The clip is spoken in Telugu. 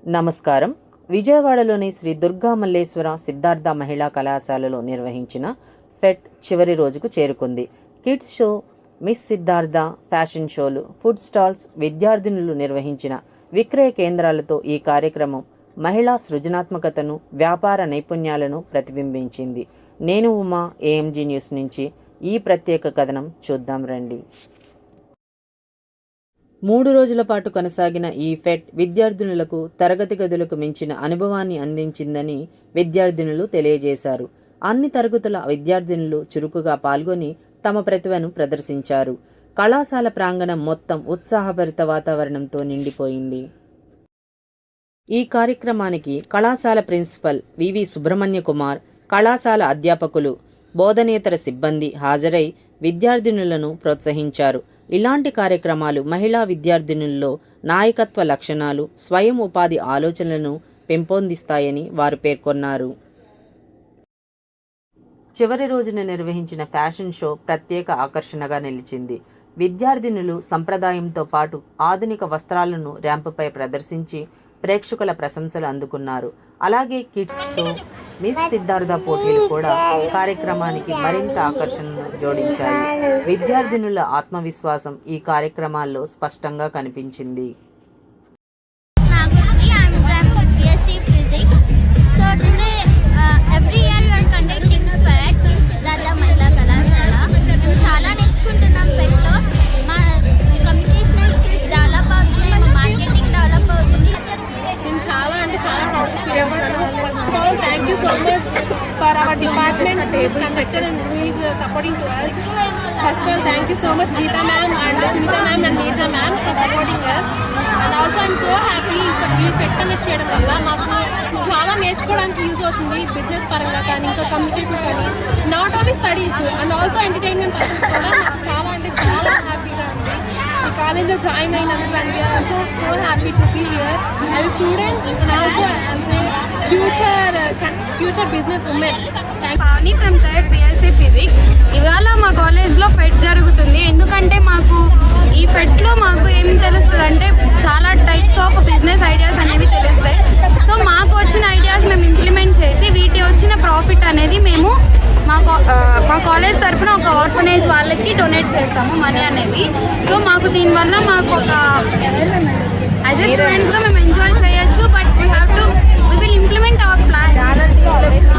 నమస్కారం. విజయవాడలోని శ్రీ దుర్గా మల్లేశ్వర సిద్ధార్థ మహిళా కళాశాలలో నిర్వహించిన ఫెట్ చివరి రోజుకు చేరుకుంది. Kids show, miss Siddhartha, fashion షోలు, ఫుడ్ స్టాల్స్, విద్యార్థినులు నిర్వహించిన విక్రయ కేంద్రాలతో ఈ కార్యక్రమం మహిళా సృజనాత్మకతను, వ్యాపార నైపుణ్యాలను ప్రతిబింబించింది. నేను ఉమా, ఏఎంజీ న్యూస్ నుంచి ఈ ప్రత్యేక కథనం చూద్దాం రండి. 3 రోజుల పాటు కొనసాగిన ఈ ఫెట్ విద్యార్థినులకు తరగతి గదులకు మించిన అనుభవాన్ని అందించిందని విద్యార్థినులు తెలియజేశారు. అన్ని తరగతుల విద్యార్థినులు చురుకుగా పాల్గొని తమ ప్రతిభను ప్రదర్శించారు. కళాశాల ప్రాంగణం మొత్తం ఉత్సాహభరిత వాతావరణంతో నిండిపోయింది. ఈ కార్యక్రమానికి కళాశాల ప్రిన్సిపల్ వివి సుబ్రహ్మణ్య కుమార్, కళాశాల అధ్యాపకులు, బోధనేతర సిబ్బంది హాజరై విద్యార్థినులను ప్రోత్సహించారు. ఇలాంటి కార్యక్రమాలు మహిళా విద్యార్థినుల్లో నాయకత్వ లక్షణాలు, స్వయం ఉపాధి ఆలోచనలను పెంపొందిస్తాయని వారు పేర్కొన్నారు. చివరి రోజున నిర్వహించిన ఫ్యాషన్ షో ప్రత్యేక ఆకర్షణగా నిలిచింది. విద్యార్థినులు సంప్రదాయంతో పాటు ఆధునిక వస్త్రాలను ర్యాంపుపై ప్రదర్శించి ప్రేక్షకుల ప్రశంసలు అందుకున్నారు. అలాగే కిడ్స్ షో, మిస్ సిద్ధార్థ పోటీలు కూడా కార్యక్రమానికి మరింత ఆకర్షణను జోడించాయి. విద్యార్థినుల ఆత్మవిశ్వాసం ఈ కార్యక్రమాల్లో స్పష్టంగా కనిపించింది. First of all, thank you so much for our department who is conducted and who is supporting to us. First of all, thank you so much Geeta ma'am and Sunita ma'am and Neerja ma'am for supporting us. And also I'm so happy ఈ ఫెట్ కనెక్ట్ చేయడం వల్ల మాకు చాలా నేర్చుకోవడానికి యూజ్ అవుతుంది. బిజినెస్ పరంగా కానీ, ఇంకా కమ్యూనికేషన్ కానీ, not only studies and also entertainment పరంగా కూడా మాకు చాలా అంటే చాలా హ్యాపీగా ఉంది. ఈ కాలేజ్లో జాయిన్ అయినందుకు and we are also so happy to be here as a student and also as a future business women. Pavani from third BSc physics. ఇవాళ మా కాలేజ్లో ఫెట్ జరుగుతుంది. ఎందుకంటే మాకు ఈ ఫెట్లో మాకు ఏం తెలుస్తుంది అంటే చాలా టైప్స్ ఆఫ్ బిజినెస్ ఐడియాస్ అనేవి తెలుస్తాయి. సో మాకు వచ్చిన ఐడియాస్ మేము ఇంప్లిమెంట్ చేసి వీటి వచ్చిన ప్రాఫిట్ అనేది మేము మా కాలేజ్ తరఫున ఒక ఆర్ఫనేజ్ వాళ్ళకి డొనేట్ చేస్తాము మనీ అనేవి. సో మాకు దీనివల్ల మాకు ఒక యాజ్ ఎ స్టూడెంట్స్గా మేము ఎంజాయ్ చేయొచ్చు. But we will implement our plan.